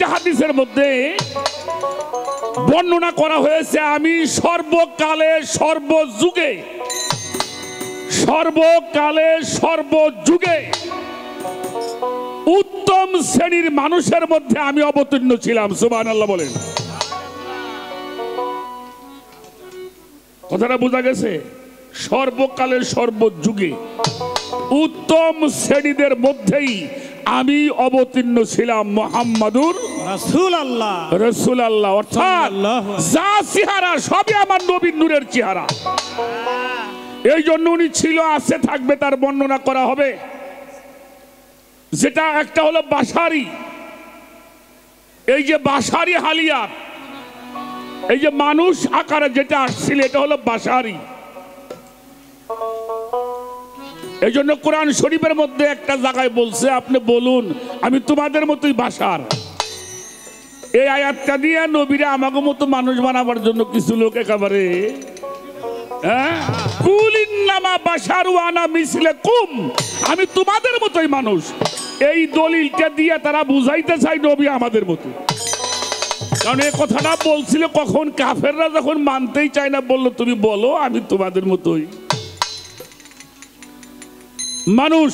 একটা হাদিসের মধ্যে বর্ণনা করা হয়েছে আমি সর্বকালে সর্বযুগে উত্তম শ্রেণীর মানুষের মধ্যে আমি অবতীর্ণ ছিলাম। সুবহানাল্লাহ বলেন। কথাটা বোঝা গেছে? সর্বকালের সর্বযুগে উত্তম শ্রেণীদের মধ্যেই আমি অবতীর্ণ ছিলাম মুহাম্মাদুর রাসূলুল্লাহ। অর্থাৎ যা চেহারা সবই আমার নবীর নূরের চেহারা। এই জন্য উনি ছিল, আছে, থাকবে, তার বর্ণনা করা হবে। যেটা একটা হলো বাশারি, এই যে বাশারি হালিয়াত, এই যে মানুষ আকারে যেটা আসছিল এটা হলো বাশারি। এই জন্য কোরআন শরীফের মধ্যে একটা জায়গায় বলছে আপনি বলুন আমি তোমাদের মতোই বাশার। এই আয়াতটা দিয়ে নবীরা আমাকে মতো মানুষ বানাবার জন্য কিছু লোক একেবারে আমি তোমাদের মতোই মানুষ, এই দলিলটা দিয়ে তারা বুঝাইতে চাই নবী আমাদের মতো। কারণ এই কথাটা বলছিল কখন কাফেররা যখন মানতেই চায় না, বললো তুমি বলো আমি তোমাদের মতোই মানুষ।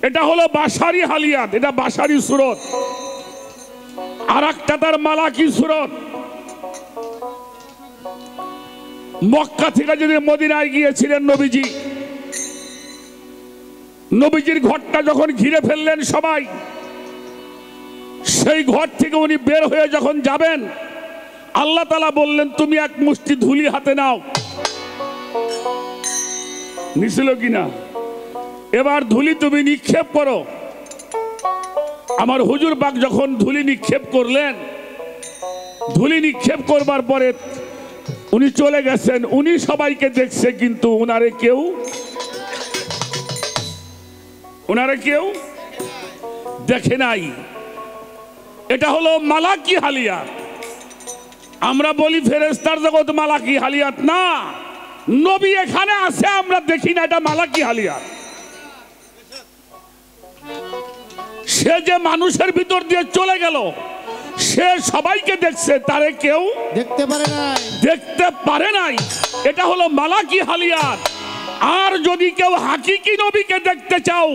এটা হলো বাশারি হালিয়াত, এটা বাশারি সুরত। আর একটা তার মালাকি সুরত। মক্কা থেকে যদি মদিনায় গিয়েছিলেন নবীজি, নবীজির ঘরটা যখন ঘিরে ফেললেন সবাই, সেই ঘর থেকে উনি বের হয়ে যখন যাবেন, আল্লাহ তাআলা বললেন তুমি এক মুষ্টি ধুলি হাতে নাও। নিছিল কিনা? এবার ধুলি তুমি নিক্ষেপ করো। আমার হুজুর পাক যখন ধুলি নিক্ষেপ করলেন, ধুলি নিক্ষেপ করবার পরে উনি চলে গেছেন। উনি সবাইকে দেখছে কিন্তু ওনারে কেউ দেখে নাই। এটা হলো মালাকি হালিয়াত। আমরা বলি ফেরেশতার জগৎ মালাকি হালিয়াত না, নবী এখানে আছে আমরা দেখি না, এটা মালাকি হালিয়াত। সে যে মানুষের ভিতর দিয়ে চলে গেল, সে সবাইকে দেখছে, তারে কেউ দেখতে পারে নাই। এটা হলো মালাকি হালিয়াত। আর যদি কেউ হাকিকি নবীকে দেখতে চাও,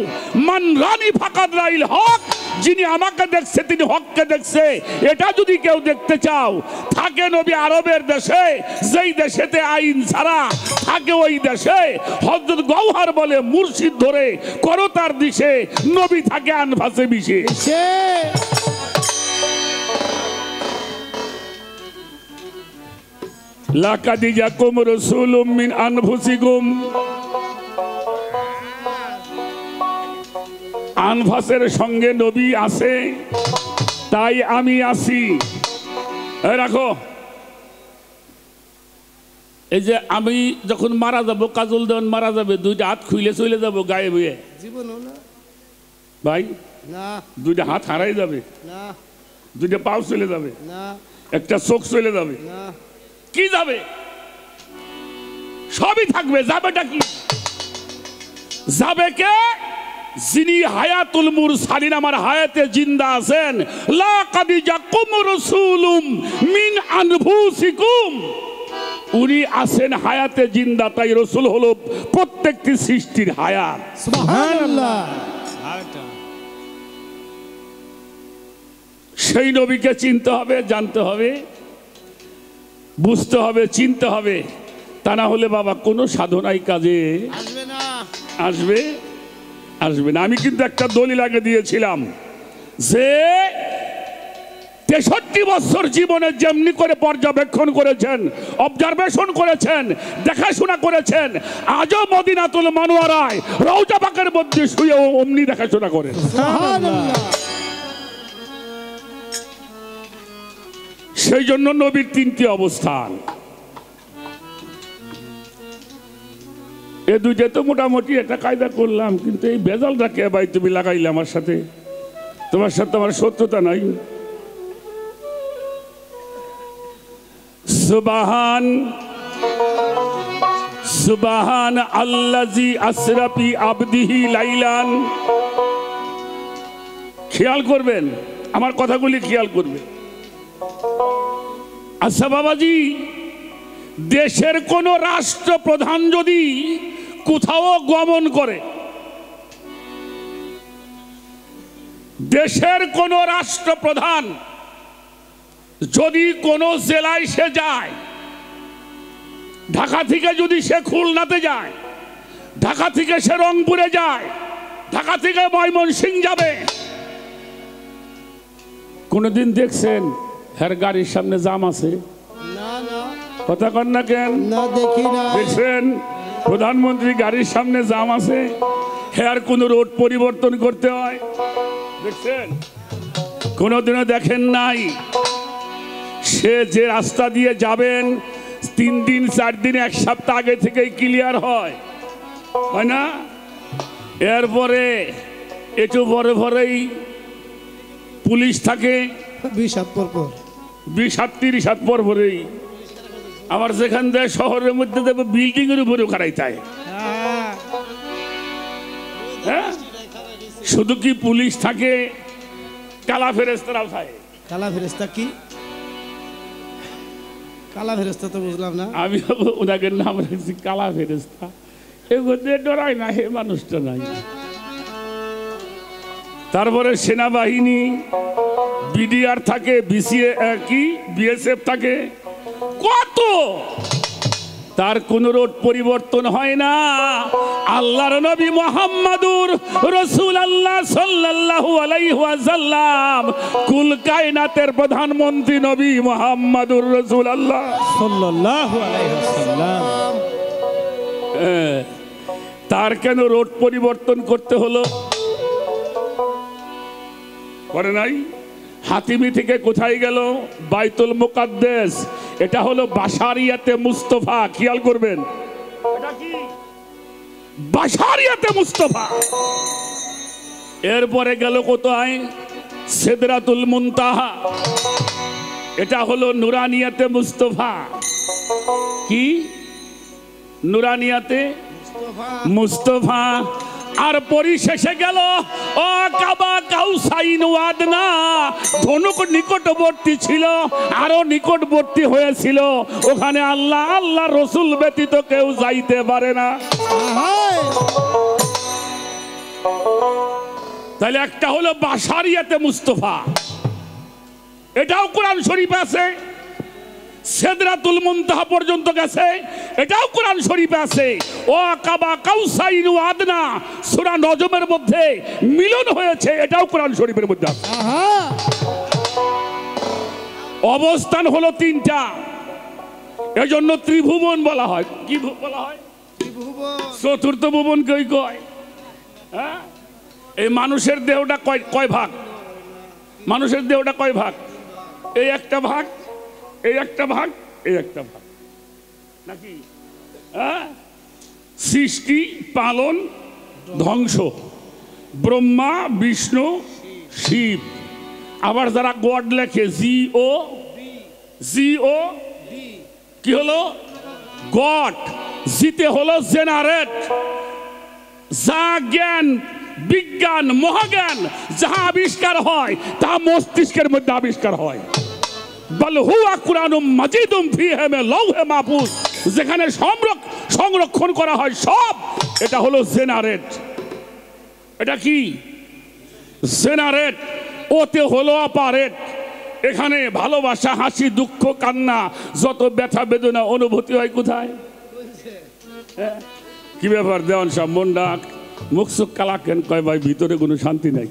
মান রানী ফাকাদ রাইল হক, যিনি আমাকে দেখছে তিনি হককে দেখছে, এটা যদি কেউ দেখতে চাও, থাকে নবী আরবের দেশে, যেই দেশেতে আইন ছাড়া থাকে ওই দেশে। হযরত গওহার বলে মুর্শিদ ধরে করো তার দিশে, নবী থাকে আনফাসে মিশে। লাকাদ জাকুম রাসূলুম মিন আনফুসিকুম, আনফাসের সঙ্গে নবী আছে, তাই আমি আছি। রাখো, এই যে আমি যখন মারা যাব, কাজল দেওয়ান মারা যাবে, দুইটা হাত খুইলে চলে যাব গায়ে বয়ে, ভাই দুইটা হাত হারাই যাবে, দুইটা পাও চলে যাবে, একটা চোখ চলে যাবে, কি যাবে? সবই থাকবে। যাবেটা কি? যাবে কে? যিনি হায়াতুল মুরসালিন, আমার হায়াতে জিন্দা আছেন। লাকাদ জাকুম রাসূলুম মিন আনফুসিকুম, উনি আছেন হায়াতে জিন্দা। তাই রাসূল হলো প্রত্যেকটি সৃষ্টির হায়াত। সুবহানাল্লাহ। সেই নবীকে চিনতে হবে, জানতে হবে, বুঝতে হবে, চিনতে হবে। তা না হলে বাবা কোনো সাধনাই কাজে আসবে না। আমি কিন্তু একটা দলিল আগে দিয়েছিলাম যে 63 বছর জীবনে যেমনি করে পর্যবেক্ষণ করেছেন, অবজারভেশন করেছেন, দেখাশোনা করেছেন, আজও মদিনাতুল মুনাওয়ারায় রওজা পাকের মধ্যে শুয়ে অমনি দেখাশোনা করেন। সেই জন্য নবীর 3টি অবস্থান। এ দুইটা তো মোটামুটি একটা কায়দা করলাম, কিন্তু এই ভেজালটা কে ভাই তুমি লাগাইলে আমার সাথে? তোমার সাথে আমার শত্রুতা নাই। সুবহান আল্লাযী আসরা বি আবদিহি লাইলান। খেয়াল করবেন আমার কথাগুলি খেয়াল করবে। আচ্ছা বাবাজি, দেশের কোন রাষ্ট্রপ্রধান যদি কোথাও গমন করে, দেশের কোন রাষ্ট্রপ্রধান যদি কোন জেলায় সে যায়, ঢাকা থেকে যদি সে খুলনাতে যায়, ঢাকা থেকে সে রংপুরে যায়, ঢাকা থেকে ময়মনসিংহ যাবে, কোনদিন দেখছেন হ্যার গাড়ির সামনে জাম আছে? কথা কন না কেন? দেখছেন প্রধানমন্ত্রী গাড়ির সামনে জাম আছে? হ্যার কোন রোড পরিবর্তন করতে হয় দেখছেন? কোনদিনও দেখেন নাই। সে যে রাস্তা দিয়ে যাবেন 3 দিন 4 দিন 1 সপ্তাহ আগে থেকেই ক্লিয়ার হয় না? এরপরে একটু পরে পরেই পুলিশ থাকে 20-30 হাত পর পরেই। আবার যেখান থেকে শহরের মধ্যে দেবে বিল্ডিং এর উপরেও খারাইতে হয়। হ্যাঁ, শুধু কি পুলিশ থাকে, কালা ফেরেশতারাও থাকে। কালা ফেরেশতা কি? কালা ফেরেশতা তো বুঝলাম না আমি। ওনাকে নাম রাখছি কালা ফেরেশতা। এগুলো ডরায় না, হে মানুষটা নাই। তারপরে সেনাবাহিনী, বিডিআর থাকে, বিএসএফ থাকে, কত, তার কোন রোড পরিবর্তন হয় না। আল্লাহর নবী মুহাম্মাদুর রাসূলুল্লাহ সাল্লাল্লাহু আলাইহি ওয়াসাল্লাম, কুল কায়নাতের প্রধানমন্ত্রী নবী মুহাম্মাদুর রাসূলুল্লাহ সাল্লাল্লাহু আলাইহি ওয়াসাল্লাম, তার কেন রোড পরিবর্তন করতে হলো? করে নাই? হাতিমি থেকে কোথায় গেল? বাইতুল মুকাদ্দাস। এটা হলো বাশারিয়াতে মুস্তাফা। খেয়াল করবেন, এটা কি বাশারিয়াতে মুস্তাফা। এরপরে গেল কোথায়? সিদরাতুল মুনতাহা। এটা হলো নুরানিয়াতে মুস্তাফা। কি নুরানিয়াতে মুস্তাফা। আর পরিশেষে গেল ও কাবা কাউসাইন ওয়াদনা। ধনুক নিকটবর্তী ছিল, আরো নিকটবর্তী হয়েছিল। ওখানে আল্লাহ আল্লাহ রসুল ব্যতীত কেউ যাইতে পারে না। তাহলে একটা হলো বাশারিয়াতে মুস্তাফা, এটাও কোরআন শরীফে আছে। সিদরাতুল মুনতাহা পর্যন্ত গেছে, এটাও কোরআন শরীফে আছে। ও কাবা কাউসাইন আদনা, সূরা নজমের মধ্যে মিলন হয়েছে, এটাও কোরআন শরীফের মধ্যে আছে। অবস্থান হলো 3টা, এজন্য ত্রিভুবন বলা হয়। কি বলা হয়? ত্রিভুবন। চতুর্থ ভুবন কই কয়? হ্যাঁ, এই মানুষের দেহটা কয় ভাগ? মানুষের দেহটা কয় ভাগ? এই একটা ভাগ, এই একটা ভাগ, এই একটা ভাগ, নাকি? সৃষ্টি, পালন, ধ্বংস, ব্রহ্মা, বিষ্ণু, শিব। আবার যারা গড লেখে জিও কি হলো? গড। জিতে হলো জেনারেট। যা জ্ঞান, বিজ্ঞান, মহাজ্ঞান যাহা আবিষ্কার হয় তা মস্তিষ্কের মধ্যে আবিষ্কার হয়। বল হুয়া কুরআনুম মাজিদুম ফিহি লাউহে মাহফুজ, যেখানে সংরক্ষণ করা হয় সব, এটা হলো জেনারেট। এটা কি? জেনারেট। ওতে হলো অপারেট। এখানে ভালোবাসা, হাসি, দুঃখ, কান্না, যত ব্যথা বেদনা অনুভূতি হয় কোথায়? কি ব্যাপার দেওয়ান সাহেব, মন ডাক, মুখ চোখ কালা কেন? কয় ভাই ভিতরে কোনো শান্তি নাই।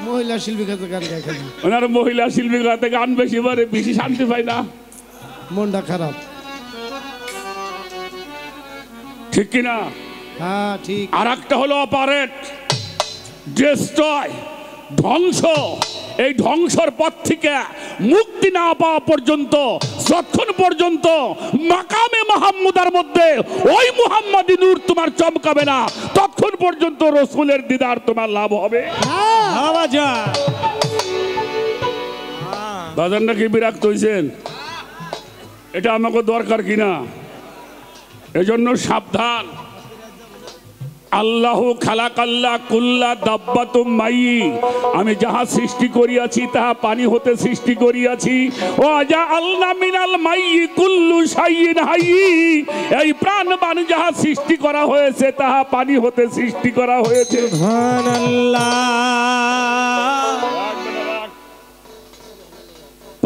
মহিলা শিল্পীকে গান গায়, ওনার মহিলা শিল্পীকে গান বেশি বারে, বেশি শান্তি পায় না, মনটা খারাপ। ঠিক কিনা? হ্যাঁ ঠিক। আর একটা হলো অপারেট, ডিস্ট্রয়, ধ্বংস। এই ধ্বংসর পথ থেকে মুক্তি না পাওয়া পর্যন্ত, যতক্ষণ পর্যন্ত মাকামে মুহাম্মদের মধ্যে ওই মুহাম্মাদি নূর তোমার চমকাবে না, ততক্ষণ পর্যন্ত রসুলের দিদার তোমার লাভ হবে। বাজানটা কি বিরক্ত হয়েছেন? এটা আমাকে দরকার কিনা? এজন্য সাবধান। আল্লাহু খালাকাল্লা কুল্লা দাব্বাতুম মাই, আমি যাহা সৃষ্টি করিয়াছি তাহা পানি হতে সৃষ্টি করিয়াছি। ও যা আল্লাহ মিনাল মাই কুল্লু শাইইন হাই, এই প্রাণবান যাহা সৃষ্টি করা হয়েছে তাহা পানি হতে সৃষ্টি করা হয়েছে। সুবহানাল্লাহ।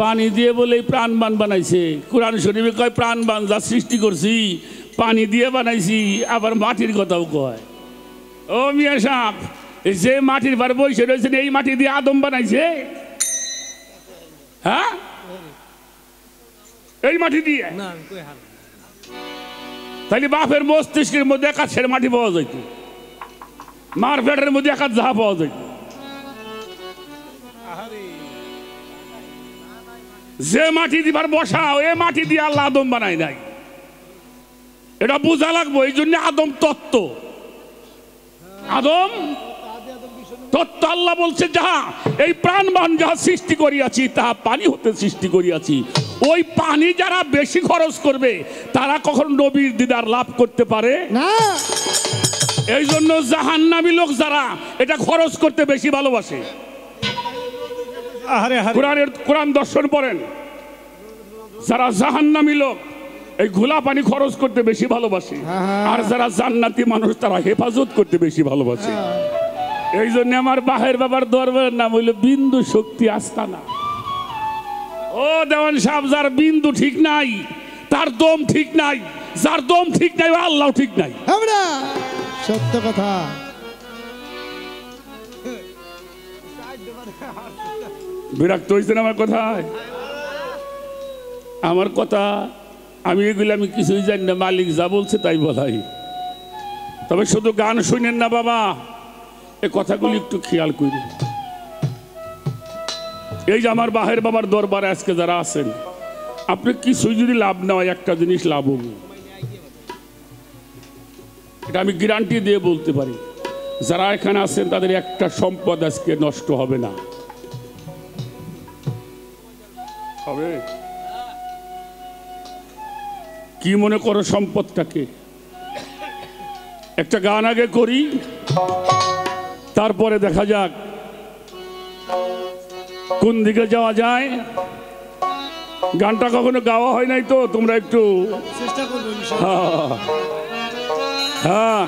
পানি দিয়ে বলেই প্রাণবান বানাইছে। কোরআন শরীফে কয় প্রাণবান যা সৃষ্টি করছি পানি দিয়ে বানাইছি, আবার মাটির কথাও কয়। ও মিয়া সাহেব, যে মাটির পর বসে রয়েছেন এই মাটি দিয়ে আদম বানাইছে? হ্যাঁ, এই মাটি দিয়ে? তাহলে বাপের মস্তিষ্কের মধ্যে একাত সের মাটি পাওয়া যাইত, মার পেটের মধ্যে একাত যাহা পাওয়া যাইত। যে মাটি দিবার বসাও এ মাটি দিয়ে আল্লাহ আদম বানায় নাই, এটা বোঝা লাগবো। এই জন্য আদম তত্ত্ব, আদম তত্ত্ব। আল্লাহ বলছে যাহা এই প্রাণবান যাহা সৃষ্টি করিয়াছি তাহা পানি হতে সৃষ্টি করিয়াছি। ওই পানি যারা বেশি খরচ করবে তারা কখনো নবীর দিদার লাভ করতে পারে না। এই জন্য জাহান্নামী লোক যারা এটা খরচ করতে বেশি ভালোবাসে। কোরআন দর্শন পড়েন, যারা জাহান্নামী লোক এই ঘোলা পানি খরচ করতে বেশি ভালোবাসে, আর যারা জান্নাতি মানুষ তারা হেফাজত করতে বেশি ভালোবাসে। এই জন্য আমার বাহের বাবার দরবারের নাম হইল বিন্দু শক্তি আস্তানা। ও দেওয়ান সাহেব, যার বিন্দু ঠিক নাই তার দম ঠিক নাই, যার দম ঠিক নাই আল্লাহ ঠিক নাই। সত্য কথা। বিরক্ত হয়েছেন আমার কথায়? আমার কথা আমি এগুলো আমি কিছুই জানি না, মালিক যা বলছে তাই বলাই। তবে শুধু গান শুনেন না বাবা, এই কথাগুলি একটু খেয়াল করি। এই যে আমার বাহের বাবার দরবারে আজকে যারা আছেন, আপনি কিছুই যদি লাভ না হয় একটা জিনিস লাভ হবে, এটা আমি গ্যারান্টি দিয়ে বলতে পারি। যারা এখানে আছেন তাদের একটা সম্পদ আজকে নষ্ট হবে না। হবে কি মনে করো সম্পদটাকে? একটা গান আগে করি, তারপরে দেখা যাক কোন দিকে যাওয়া যায়। গানটা কখনো গাওয়া হয় নাই তো, তোমরা একটু চেষ্টা করবো। হ্যাঁ হ্যাঁ